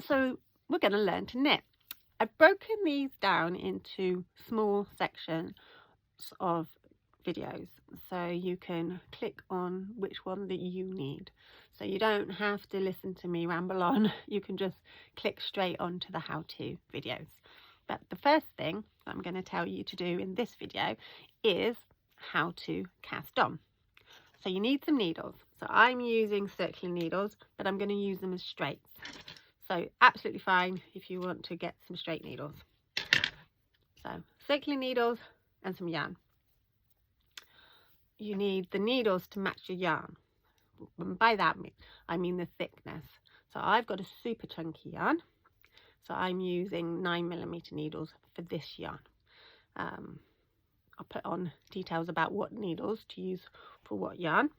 So we're going to learn to knit. I've broken these down into small sections of videos, so you can click on which one that you need. So you don't have to listen to me ramble on, you can just click straight onto the how-to videos. But the first thing I'm going to tell you to do in this video is how to cast on. So you need some needles. So I'm using circular needles, but I'm going to use them as straights. So absolutely fine if you want to get some straight needles. So circular needles and some yarn. You need the needles to match your yarn. And by that I mean the thickness. So I've got a super chunky yarn. So I'm using 9mm needles for this yarn. I'll put on details about what needles to use for what yarn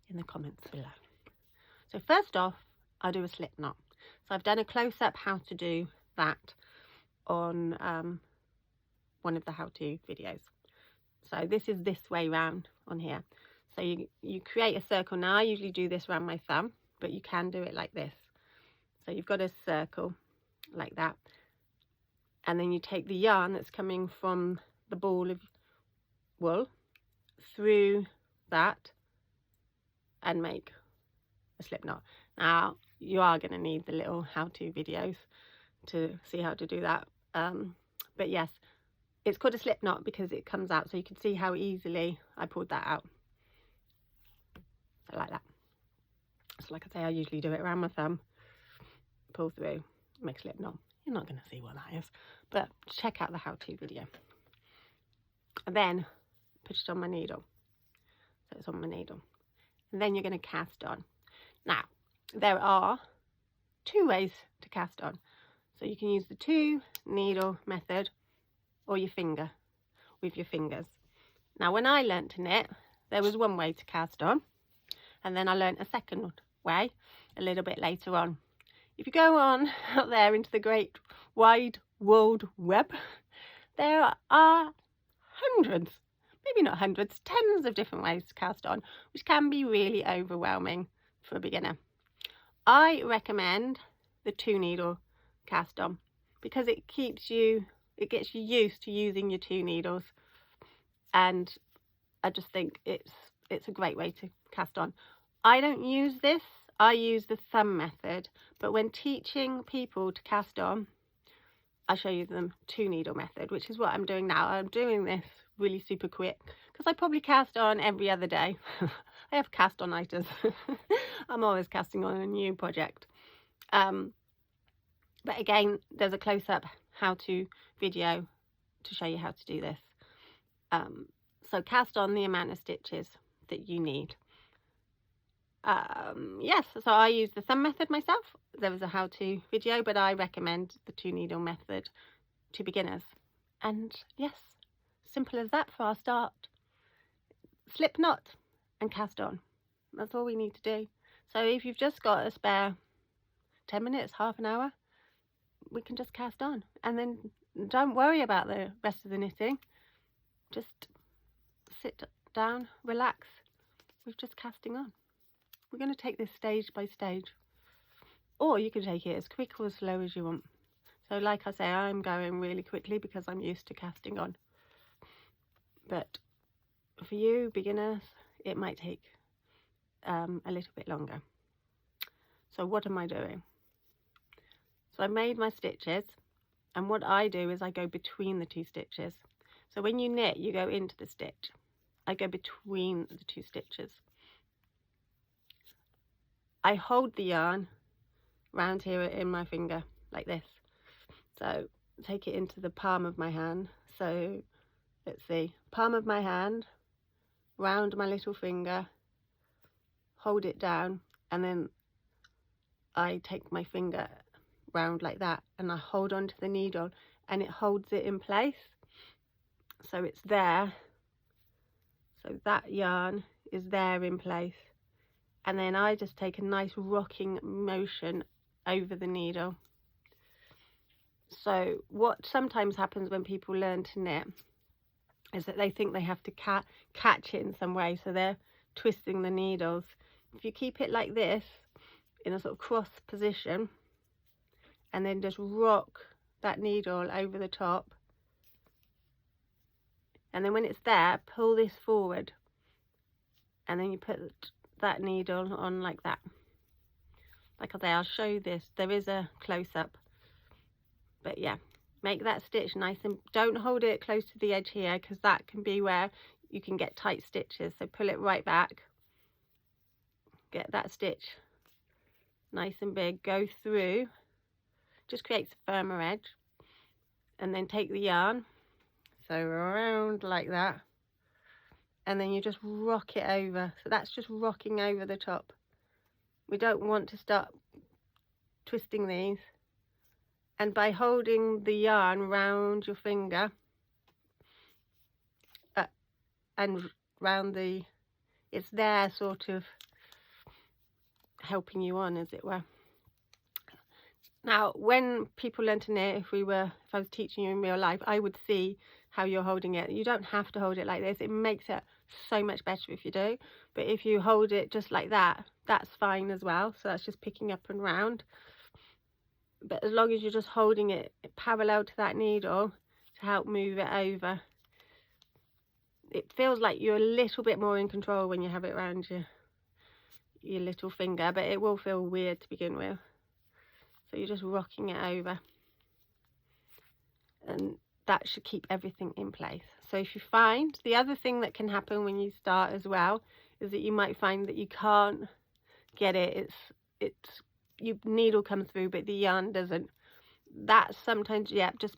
in the comments below. So first off, I'll do a slip knot. So I've done a close-up how to do that on one of the how-to videos. So this is this way round on here. So you create a circle. Now I usually do this around my thumb, but you can do it like this. So you've got a circle like that, and then you take the yarn that's coming from the ball of wool through that and make a slip knot. Now you are going to need the little how-to videos to see how to do that, but yes, it's called a slip knot because it comes out, so you can see how easily I pulled that out. So like that. So like I say, I usually do it around my thumb, pull through, make a slip knot. You're not going to see what that is, but check out the how-to video. And then put it on my needle. So it's on my needle. And then you're going to cast on. Now, there are two ways to cast on. So you can use the 2 needle method or your finger, with your fingers. Now, when I learnt to knit, there was one way to cast on, and then I learnt a second way a little bit later on. If you go on out there into the great wide world web, there are hundreds, maybe not hundreds, tens of different ways to cast on, which can be really overwhelming for a beginner. I recommend the 2 needle cast on because it gets you used to using your 2 needles, and I just think it's a great way to cast on. I don't use this, I use the thumb method, but when teaching people to cast on, I show you the 2 needle method, which is what I'm doing now. I'm doing this really super quick because I probably cast on every other day. I have cast on-iters. I'm always casting on a new project. But again, there's a close-up how-to video to show you how to do this. So cast on the amount of stitches that you need. Yes, so I use the thumb method myself. There was a how-to video, but I recommend the 2 needle method to beginners. And yes, simple as that for our start. Slip knot and cast on. That's all we need to do. So if you've just got a spare 10 minutes, half an hour, we can just cast on, and then don't worry about the rest of the knitting. Just sit down, relax with just casting on. We're going to take this stage by stage, or you can take it as quick or as slow as you want. So like I say, I'm going really quickly because I'm used to casting on, but for you beginners it might take a little bit longer. So what am I doing? So I made my stitches, and what I do is I go between the 2 stitches. So when you knit, you go into the stitch. I go between the 2 stitches. I hold the yarn round here in my finger like this. So take it into the palm of my hand. So let's see, palm of my hand, round my little finger, hold it down, and then I take my finger round like that and I hold onto the needle and it holds it in place, so it's there. So that yarn is there in place, and then I just take a nice rocking motion over the needle. So what sometimes happens when people learn to knit is that they think they have to catch it in some way, so they're twisting the needles. If you keep it like this in a sort of cross position, and then just rock that needle over the top, and then when it's there, pull this forward, and then you put that needle on like that. Like I say, I'll show you this, there is a close-up, but yeah, make that stitch nice, and don't hold it close to the edge here, because that can be where you can get tight stitches. So pull it right back, get that stitch nice and big, go through, just creates a firmer edge, and then take the yarn, so around like that, and then you just rock it over. So that's just rocking over the top. We don't want to start twisting these, and by holding the yarn round your finger and round the, it's there sort of helping you on, as it were. Now when people learn to knit, if I was teaching you in real life, I would see how you're holding it. You don't have to hold it like this, it makes it so much better if you do, but if you hold it just like that, that's fine as well. So that's just picking up and round, but as long as you're just holding it parallel to that needle to help move it over, it feels like you're a little bit more in control when you have it around your little finger, but it will feel weird to begin with. So you're just rocking it over, and that should keep everything in place. So if you find, the other thing that can happen when you start as well is that you might find that you can't get it, your needle comes through but the yarn doesn't. That's sometimes, yeah, just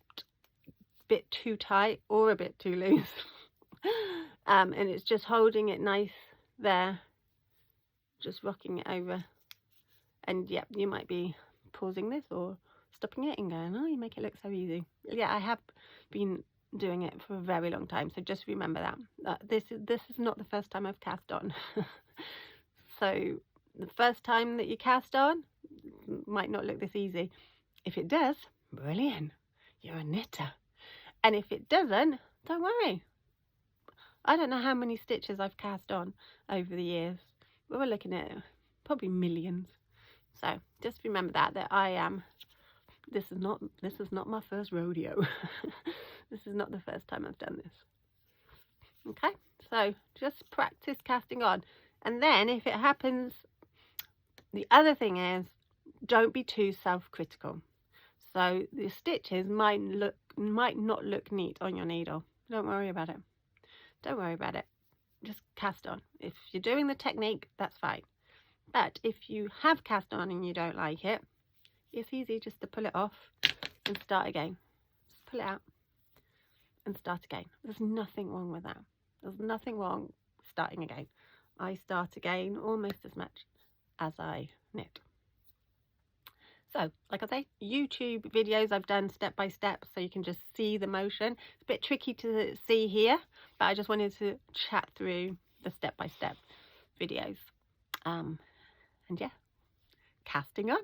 a bit too tight or a bit too loose. And it's just holding it nice there, just rocking it over, and yeah, you might be pausing this or stopping it and going, oh, you make it look so easy. Yeah, I have been doing it for a very long time, so just remember that this is not the first time I've cast on. So the first time that you cast on might not look this easy. If it does, brilliant, you're a knitter. And if it doesn't, don't worry. I don't know how many stitches I've cast on over the years. We're looking at probably millions. So just remember that I am, this is not my first rodeo. This is not the first time I've done this. Okay, so just practice casting on, and then if it happens, the other thing is, don't be too self-critical. So the stitches might not look neat on your needle. Don't worry about it. Don't worry about it. Just cast on. If you're doing the technique, that's fine. But if you have cast on and you don't like it, it's easy just to pull it off and start again. Just pull it out and start again. There's nothing wrong with that. There's nothing wrong starting again. I start again almost as much as I knit. So, like I say, YouTube videos I've done step by step, so you can just see the motion. It's a bit tricky to see here, but I just wanted to chat through the step by step videos. And yeah, casting on.